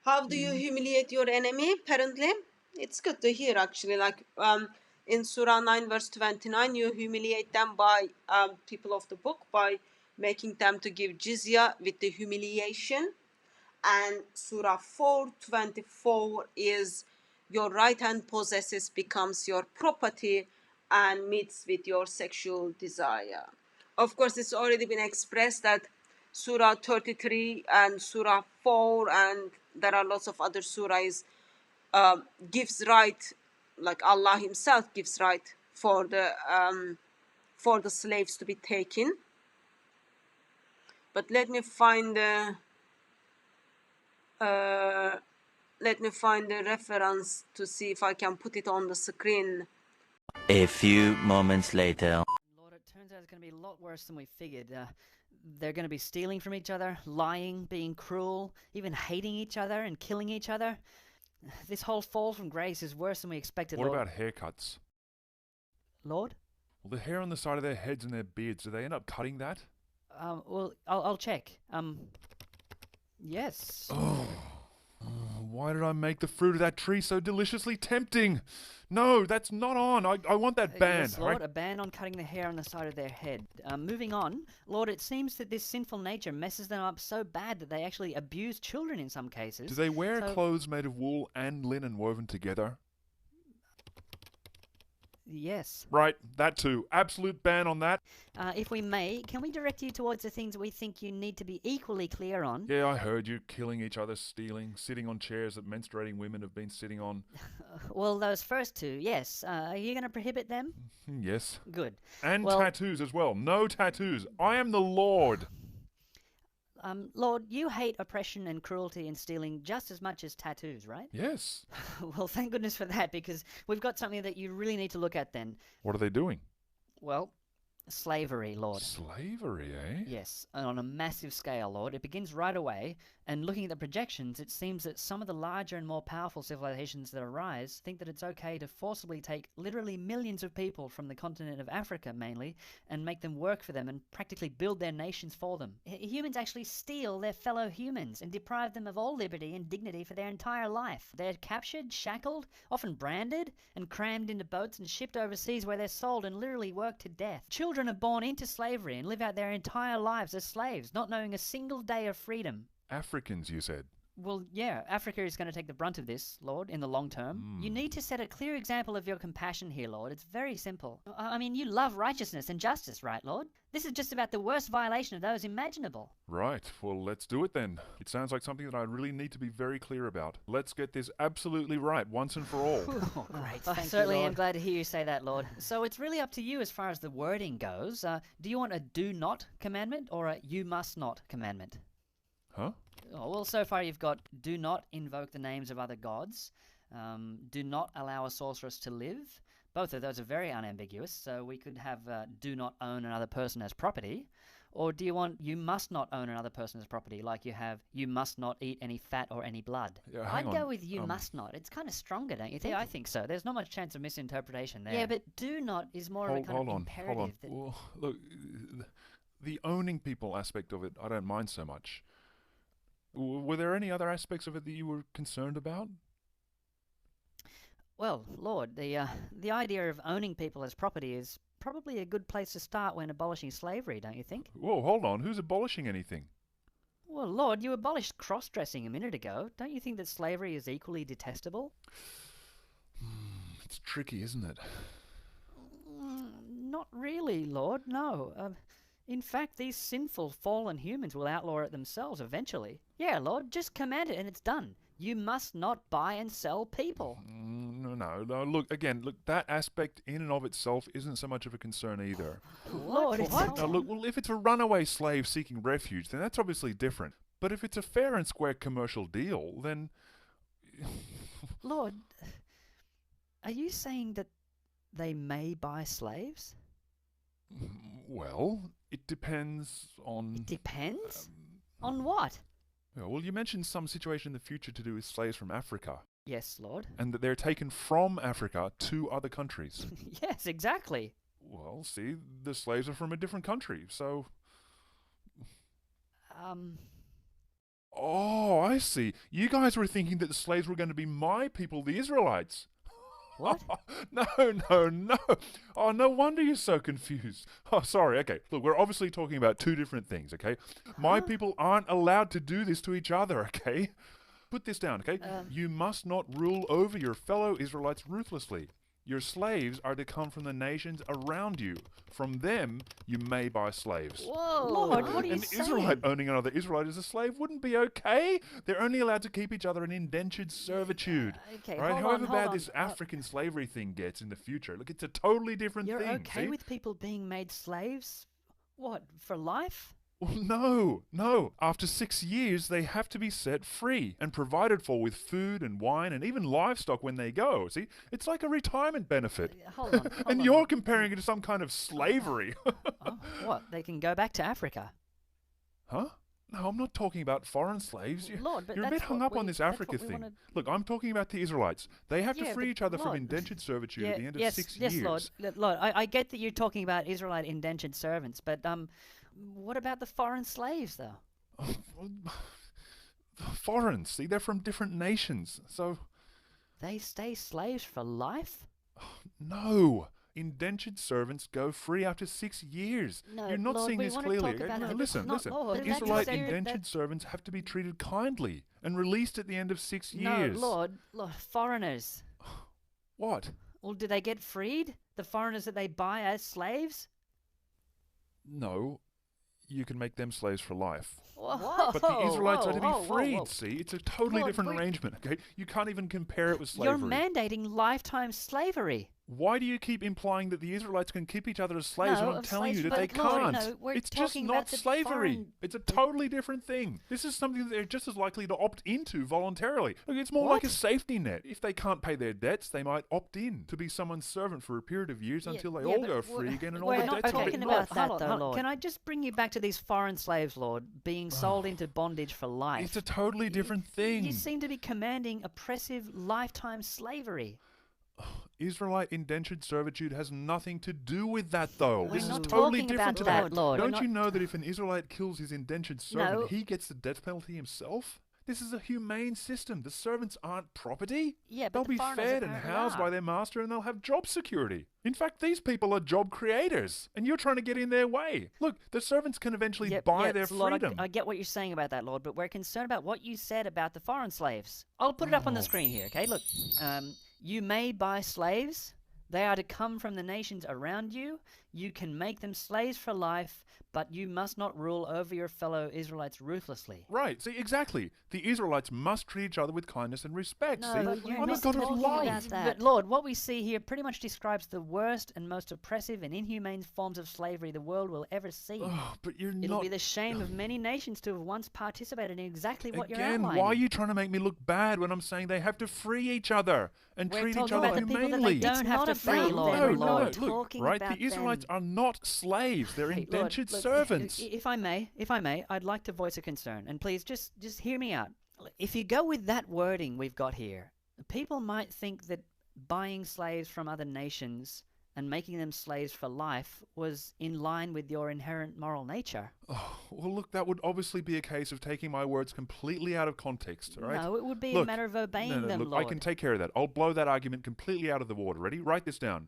How do you humiliate your enemy? Apparently, it's good to hear actually. Like in Surah 9 verse 29, you humiliate them by people of the book by making them to give jizya with the humiliation. And Surah 4:24 is your right hand possesses becomes your property and meets with your sexual desire. Of course, it's already been expressed that Surah 33 and Surah 4 and there are lots of other surahs gives right, like Allah Himself gives right for the slaves to be taken. But let me find the reference to see if I can put it on the screen. A few moments later. Lord, it turns out it's going to be a lot worse than we figured. They're going to be stealing from each other, lying, being cruel, even hating each other and killing each other. This whole fall from grace is worse than we expected, What Lord. about haircuts? Lord? Well, the hair on the side of their heads and their beards, do they end up cutting that? Well, I'll check. Yes. Oh, why did I make the fruit of that tree so deliciously tempting? No, that's not on. I want that banned. Yes, Lord, right? a ban on cutting the hair on the side of their head. Moving on, Lord, it seems that this sinful nature messes them up so bad that they actually abuse children in some cases. Do they wear clothes made of wool and linen woven together? Yes. Right, that too. Absolute ban on that. If we may, can we direct you towards the things we think you need to be equally clear on? Yeah, I heard you killing each other, stealing, sitting on chairs that menstruating women have been sitting on. Well, those first two, yes. Are you going to prohibit them? Yes. Good. And Well- tattoos as well. No tattoos. I am the Lord. Lord, you hate oppression and cruelty and stealing just as much as tattoos, right? Yes. Well, thank goodness for that, because we've got something that you really need to look at then. What are they doing? Well, slavery, Lord. Slavery, eh? Yes, and on a massive scale, Lord. It begins right away, and looking at the projections, it seems that some of the larger and more powerful civilizations that arise think that it's okay to forcibly take literally millions of people from the continent of Africa, mainly, and make them work for them and practically build their nations for them. Humans actually steal their fellow humans and deprive them of all liberty and dignity for their entire life. They're captured, shackled, often branded, and crammed into boats and shipped overseas where they're sold and literally worked to death. Children are born into slavery and live out their entire lives as slaves, not knowing a single day of freedom. Africans, you said. Well, yeah, Africa is going to take the brunt of this, Lord, in the long term. You need to set a clear example of your compassion here, Lord. It's very simple. I mean, you love righteousness and justice, right, Lord? This is just about the worst violation of those imaginable. Right, well, let's do it then. It sounds like something that I really need to be very clear about. Let's get this absolutely right, once and for all. Oh, great. I certainly am glad to hear you say that, Lord. So it's really up to you as far as the wording goes. Do you want a do not commandment or a you must not commandment? Huh? Oh, well, so far you've got do not invoke the names of other gods, do not allow a sorceress to live. Both of those are very unambiguous, so we could have do not own another person as property. Or do you want you must not own another person as property, like you have you must not eat any fat or any blood? Yeah, I'd hang go on. with you must not. It's kind of stronger, don't you think? Yeah, I think so. There's not much chance of misinterpretation there. Yeah, but do not is more of a kind of imperative. Hold on. That... Well, look, the owning people aspect of it, I don't mind so much. Were there any other aspects of it that you were concerned about? Well, Lord, the idea of owning people as property is probably a good place to start when abolishing slavery, don't you think? Whoa, hold on. Who's abolishing anything? Well, Lord, you abolished cross-dressing a minute ago. Don't you think that slavery is equally detestable? It's tricky, isn't it? Not really, Lord, no. In fact, these sinful, fallen humans will outlaw it themselves eventually. Yeah, Lord, just command it and it's done. You must not buy and sell people. No. Look, that aspect in and of itself isn't so much of a concern either. Lord, it's Now, look, well, if it's a runaway slave seeking refuge, then that's obviously different. But if it's a fair and square commercial deal, then... Lord, are you saying that they may buy slaves? Well, it depends on... It depends? On what? Well, you mentioned some situation in the future to do with slaves from Africa. Yes, Lord. And that they're taken from Africa to other countries. Yes, exactly. Well, see, the slaves are from a different country, so... Oh, I see. You guys were thinking that the slaves were going to be my people, the Israelites. What? No. Oh, no wonder you're so confused. Oh, sorry. Okay, look, we're obviously talking about two different things, okay? My people aren't allowed to do this to each other, okay? Put this down, okay? You must not rule over your fellow Israelites ruthlessly. Your slaves are to come from the nations around you. From them, you may buy slaves. Whoa, Lord, what are you An saying? Israelite owning another Israelite as a slave wouldn't be okay. They're only allowed to keep each other in indentured servitude. Okay, Right? hold However on, bad this African slavery thing gets in the future, look, it's a totally different You're thing. okay see? with people being made slaves? What, for life? Well, no. After 6 years, they have to be set free and provided for with food and wine and even livestock when they go. See, it's like a retirement benefit. Hold on, And you're comparing it to some kind of slavery. Oh, what? They can go back to Africa? Huh? No, I'm not talking about foreign slaves. Lord, but You're a bit that's hung what up on we- this that's Africa what we thing. wanna- Look, I'm talking about the Israelites. They have to Yeah, free but each other from Lord- indentured servitude at the end of 6 yes, years. Lord, I get that you're talking about Israelite indentured servants, but what about the foreign slaves, though? Foreign, see, they're from different nations. So, They stay slaves for life? no. Indentured servants go free after 6 years. No, You're not Lord, seeing we this wanna clearly. talk about No, it. listen, Not listen. Lord, that's Israelite just- indentured servants have to be treated kindly and released at the end of 6 No, years. Lord, foreigners. What? Well, do they get freed? The foreigners that they buy as slaves? No. You can make them slaves for life. Whoa, But the Israelites are to whoa, be whoa, freed, whoa. see? It's a totally Lord, different we- arrangement, okay? You can't even compare it with You're slavery. mandating lifetime slavery. Why do you keep implying that the Israelites can keep each other as slaves No, when I'm of telling you slaves, that they but Lord, can't? no, we're It's just talking not about the slavery. foreign- It's a totally different thing. This is something that they're just as likely to opt into voluntarily. Look, it's more like a What? safety net. If they can't pay their debts, they might opt in to be someone's servant for a period of years until they all but go free again and all we're the not debts are talking written about off. that, Hold on, though, hold on. Lord. Can I just bring you back to these foreign slaves, Lord, being sold into bondage for life? It's a totally different thing. You seem to be commanding oppressive lifetime slavery. Israelite indentured servitude has nothing to do with that, though. We're This is not totally talking different about to that, that. Lord. Don't We're you not- know that if an Israelite kills his indentured servant, No. he gets the death penalty himself? This is a humane system. The servants aren't property. Yeah, but They'll the be foreigners fed and apparently housed are. by their master and they'll have job security. In fact, these people are job creators and you're trying to get in their way. Look, the servants can eventually buy their so, Lord, freedom. I get what you're saying about that, Lord, but we're concerned about what you said about the foreign slaves. I'll put it up on the screen here, okay? Look, you may buy slaves. They are to come from the nations around you. You can make them slaves for life, but you must not rule over your fellow Israelites ruthlessly. Right, see, exactly. The Israelites must treat each other with kindness and respect. No, see? but you're I'm a not God of talking love. about that. But Lord, what we see here pretty much describes the worst and most oppressive and inhumane forms of slavery the world will ever see. Oh, but you're It'll not... be the shame of many nations to have once participated in exactly what you're Again, outlining. why are you trying to make me look bad when I'm saying they have to free each other and We're treat each talking other about the people that humanely? they don't have not to about free, them, Lord. No, Lord. no, We're look, talking right? about The Israelites them. are not slaves. They're Hey, Lord, indentured look, servants. If I may, I'd like to voice a concern, and please just hear me out. If you go with that wording we've got here, people might think that buying slaves from other nations and making them slaves for life was in line with your inherent moral nature. Oh, well, look, that would obviously be a case of taking my words completely out of context, all right? No, it would be a Look, matter of obeying no, them, look, Lord. I can take care of that. I'll blow that argument completely out of the water. Ready? Write this down.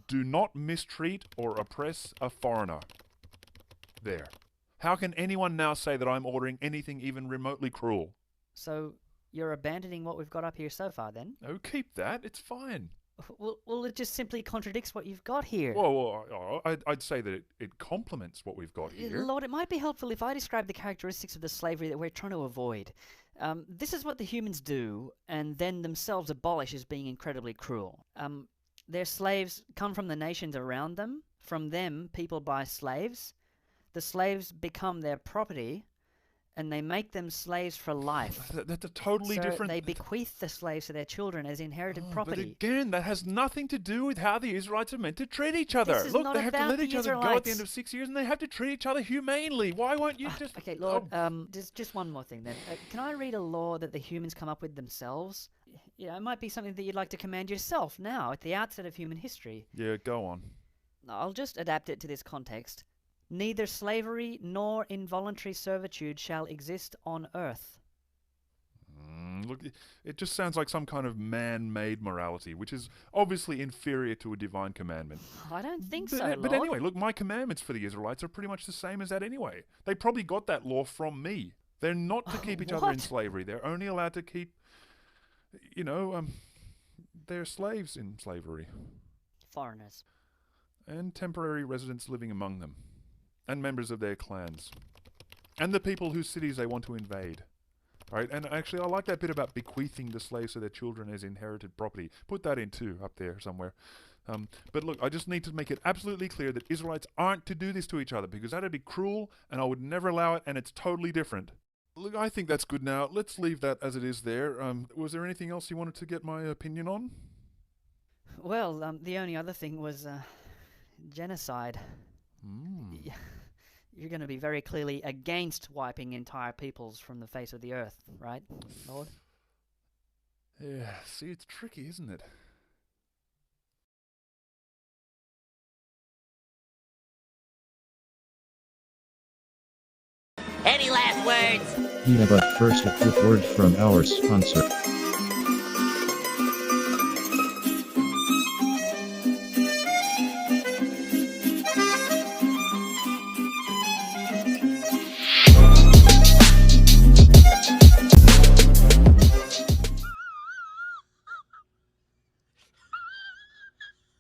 Do not mistreat or oppress a foreigner. There. How can anyone now say that I'm ordering anything even remotely cruel? So you're abandoning what we've got up here so far, then? Oh, keep that. It's fine. Well, it just simply contradicts what you've got here. Well, I'd say that it complements what we've got here. Lord, it might be helpful if I describe the characteristics of the slavery that we're trying to avoid. This is what the humans do, and then themselves abolish as being incredibly cruel. Their slaves come from the nations around them. From them, people buy slaves. The slaves become their property, and they make them slaves for life. That's a totally So different... they bequeath the slaves to their children as inherited But property. again, that has nothing to do with how the Israelites are meant to treat each other. This is Look, not they have to about let the each other go at the Israelites. end of 6 years, and they have to treat each other humanely. Why won't you just... Okay, Lord, Oh, just one more thing then. Can I read a law that the humans come up with themselves? Yeah, it might be something that you'd like to command yourself now, at the outset of human history. yeah, go on. I'll just adapt it to this context. Neither slavery nor involuntary servitude shall exist on earth. look, it just sounds like some kind of man-made morality, which is obviously inferior to a divine commandment. I don't think But, so, but Lord. anyway, look, my commandments for the Israelites are pretty much the same as that anyway. They probably got that law from me. They're not to keep each other in What? slavery. They're only allowed to keep, their slaves in slavery. Foreigners. And temporary residents living among them. And members of their clans. And the people whose cities they want to invade. Right? And actually, I like that bit about bequeathing the slaves to their children as inherited property. Put that in too, up there somewhere. But look, I just need to make it absolutely clear that Israelites aren't to do this to each other, because that'd be cruel, and I would never allow it, and it's totally different. Look, I think that's good now. Let's leave that as it is there. Was there anything else you wanted to get my opinion on? Well, the only other thing was genocide. Mm. You're going to be very clearly against wiping entire peoples from the face of the earth, right, Lord? Yeah, see, it's tricky, isn't it? Any last words? Yeah, but first a quick word from our sponsor.